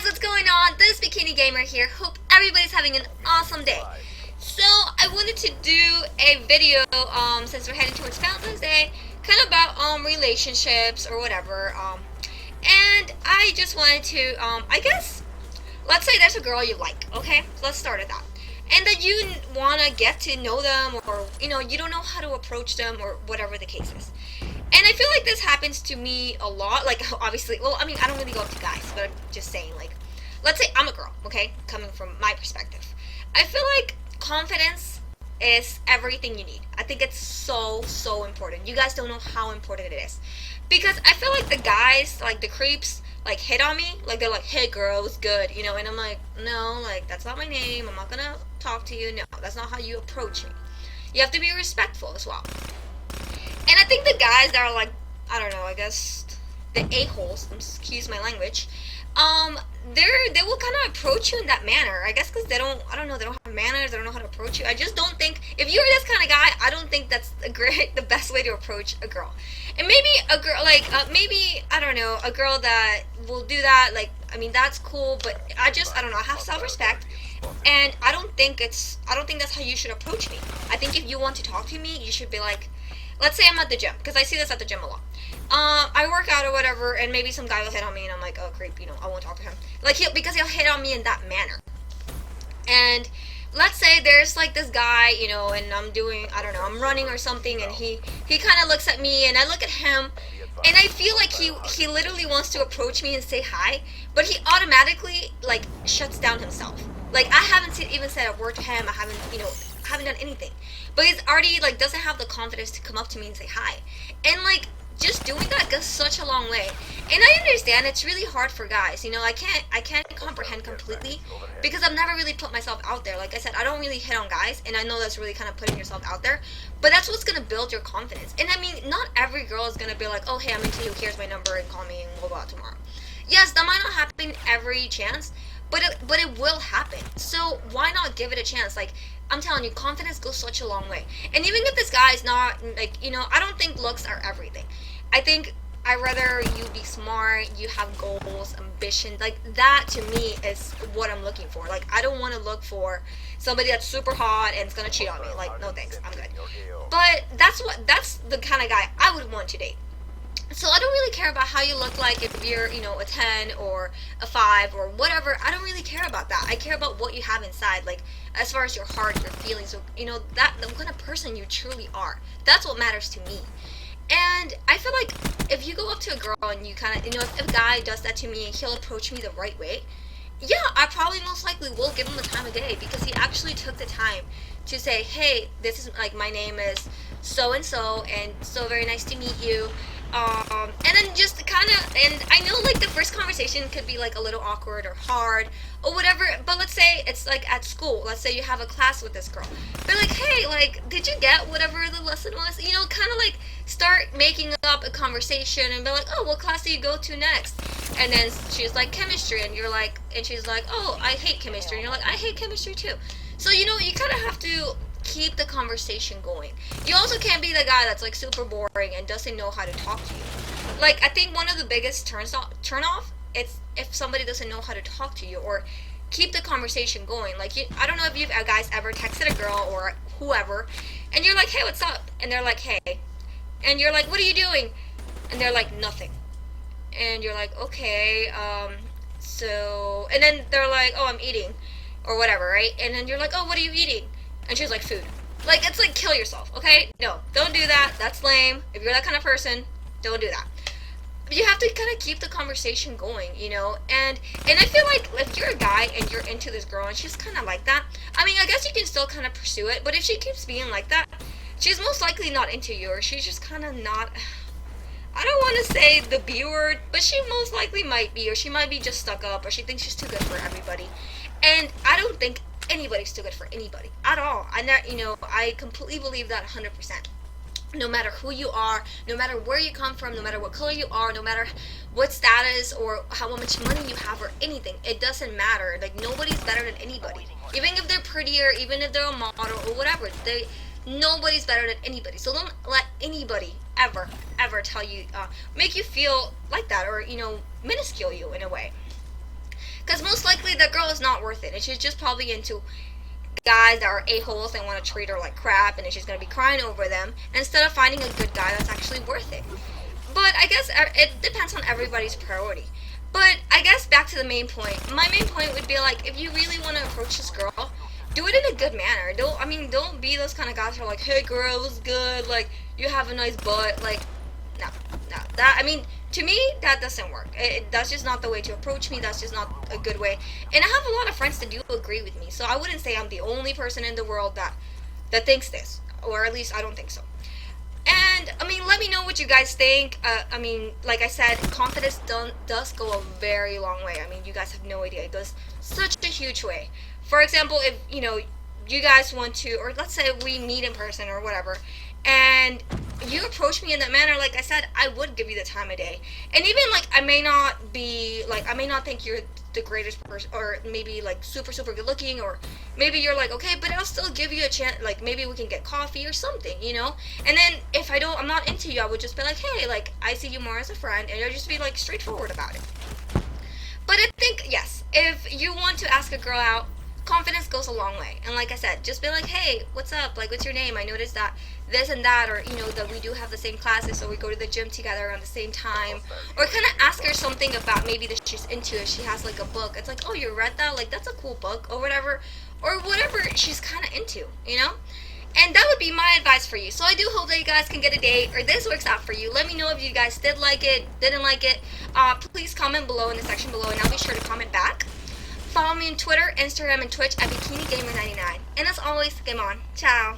what's going on? This Bikini Gamer here. Hope everybody's having an awesome day. So I wanted to do a video since we're heading towards Valentine's Day, kind of about relationships or whatever. And I just wanted to I guess let's say there's a girl you like, okay? So let's start at that. And that you want to get to know them, or you don't know how to approach them, or whatever the case is. And I feel like this happens to me a lot. Like, obviously, well, I mean, I don't really go up to guys, but I'm just saying, like, let's say I'm a girl, okay? Coming from my perspective. I feel like confidence is everything you need. I think it's so important. You guys don't know how important it is. Because I feel like the guys, like the creeps, like hit on me. Like, they're like, hey girl, what's good? And I'm like, no, like, that's not my name. I'm not gonna talk to you. No, that's not how you approach me. You have to be respectful as well. And I think the guys that are like, I don't know, I guess the a-holes, excuse my language, they will kind of approach you in that manner. I guess because they don't have manners, they don't know how to approach you. I just don't think, if you're this kind of guy, I don't think that's the best way to approach a girl. And maybe a girl, like, maybe, I don't know, a girl that will do that, like, I mean, that's cool, but I don't know, I have self-respect. And I don't think that's how you should approach me. I think if you want to talk to me, you should be like, let's say I'm at the gym, because I see this at the gym a lot. I work out or whatever, and maybe some guy will hit on me, and I'm like, oh, creep, I won't talk to him. Like, because he'll hit on me in that manner. And let's say there's, like, this guy, and I'm doing, I don't know, I'm running or something, and he kind of looks at me, and I look at him, and I feel like he literally wants to approach me and say hi, but he automatically, like, shuts down himself. Like, I haven't even said a word to him, I haven't done anything. But he's already, like, doesn't have the confidence to come up to me and say hi. And, like, just doing that goes such a long way. And I understand it's really hard for guys. I can't comprehend completely because I've never really put myself out there. Like I said, I don't really hit on guys, and I know that's really kind of putting yourself out there. But that's what's going to build your confidence. And, I mean, not every girl is going to be like, oh, hey, I'm into you, here's my number, and call me, and we'll go out tomorrow. Yes, that might not happen every chance, but it will happen. So why not give it a chance? Like, I'm telling you, confidence goes such a long way. And even if this guy is not, like, I don't think looks are everything. I think I'd rather you be smart, you have goals, ambition. Like, that to me is what I'm looking for. Like, I don't want to look for somebody that's super hot and is going to cheat on me. Like, no thanks, I'm good. But that's the kind of guy I would want to date. So I don't really care about how you look like, if you're, a 10 or a 5 or whatever. I don't really care about that. I care about what you have inside, like, as far as your heart, your feelings, that the kind of person you truly are. That's what matters to me. And I feel like if you go up to a girl and you kind of, if a guy does that to me and he'll approach me the right way, yeah, I probably most likely will give him the time of day, because he actually took the time to say, hey, this is, like, my name is so-and-so, and so very nice to meet you. And then just kind of, and I know, like, the first conversation could be, like, a little awkward or hard or whatever, but let's say it's, like, at school. Let's say you have a class with this girl. They're like, hey, like, did you get whatever the lesson was? Kind of, like, start making up a conversation and be like, oh, what class do you go to next? And then she's like, chemistry, and you're like, and she's like, oh, I hate chemistry, and you're like, I hate chemistry too. So, you kind of have to keep the conversation going. You also can't be the guy that's, like, super boring and doesn't know how to talk to you. Like, I think one of the biggest turn off is if somebody doesn't know how to talk to you or keep the conversation going. Like, I don't know if you've guys ever texted a girl or whoever, and you're like, hey, what's up? And they're like, hey. And you're like, what are you doing? And they're like, nothing. And you're like, okay, so, and then they're like, oh, I'm eating, or whatever, right? And then you're like, oh, what are you eating? And she's like, food. Like, it's like, kill yourself, okay? No, don't do that. That's lame. If you're that kind of person, don't do that. But you have to kind of keep the conversation going, And I feel like if you're a guy and you're into this girl and she's kind of like that, I mean, I guess you can still kind of pursue it. But if she keeps being like that, she's most likely not into you, or she's just kind of not, I don't want to say the B word, but she most likely might be, or she might be just stuck up, or she thinks she's too good for everybody. And I don't think anybody's too good for anybody at all. I completely believe that 100%. No matter who you are, no matter where you come from, no matter what color you are, no matter what status or how much money you have or anything, it doesn't matter. Like, nobody's better than anybody. Even if they're prettier, even if they're a model or whatever, nobody's better than anybody. So don't let anybody ever tell you, make you feel like that, or minuscule you in a way. Because that girl is not worth it, and she's just probably into guys that are a-holes and want to treat her like crap, and then she's going to be crying over them instead of finding a good guy that's actually worth it. But I guess it depends on everybody's priority. But I guess back to the main point. My main point would be like, if you really want to approach this girl, do it in a good manner. Don't be those kind of guys who are like, hey girl, what's good? Like, you have a nice butt. Like, no. To me, that doesn't work. That's just not the way to approach me. That's just not a good way. And I have a lot of friends that do agree with me. So I wouldn't say I'm the only person in the world that thinks this. Or at least I don't think so. And, let me know what you guys think. Like I said, confidence does go a very long way. You guys have no idea. It goes such a huge way. For example, if, you guys want to, or let's say we meet in person or whatever, and you approach me in that manner, like I said, I would give you the time of day. And even, like, I may not think you're the greatest person, or maybe, like, super, super good looking, or maybe you're like, okay, but I'll still give you a chance, like, maybe we can get coffee or something, And then, if I'm not into you, I would just be like, hey, like, I see you more as a friend, and I'll just be, like, straightforward about it. But I think, yes, if you want to ask a girl out, confidence goes a long way. And like I said, just be like, hey, what's up? Like, what's your name? I noticed that this and that, or, that we do have the same classes, so we go to the gym together around the same time. Or kind of ask her something about maybe that she's into. If she has, like, a book, it's like, oh, you read that? Like, that's a cool book, or whatever. Or whatever she's kind of into, And that would be my advice for you. So I do hope that you guys can get a date, or this works out for you. Let me know if you guys did like it, didn't like it. Please comment below in the section below, and I'll be sure to comment back. Follow me on Twitter, Instagram, and Twitch at BikiniGamer99. And as always, game on. Ciao.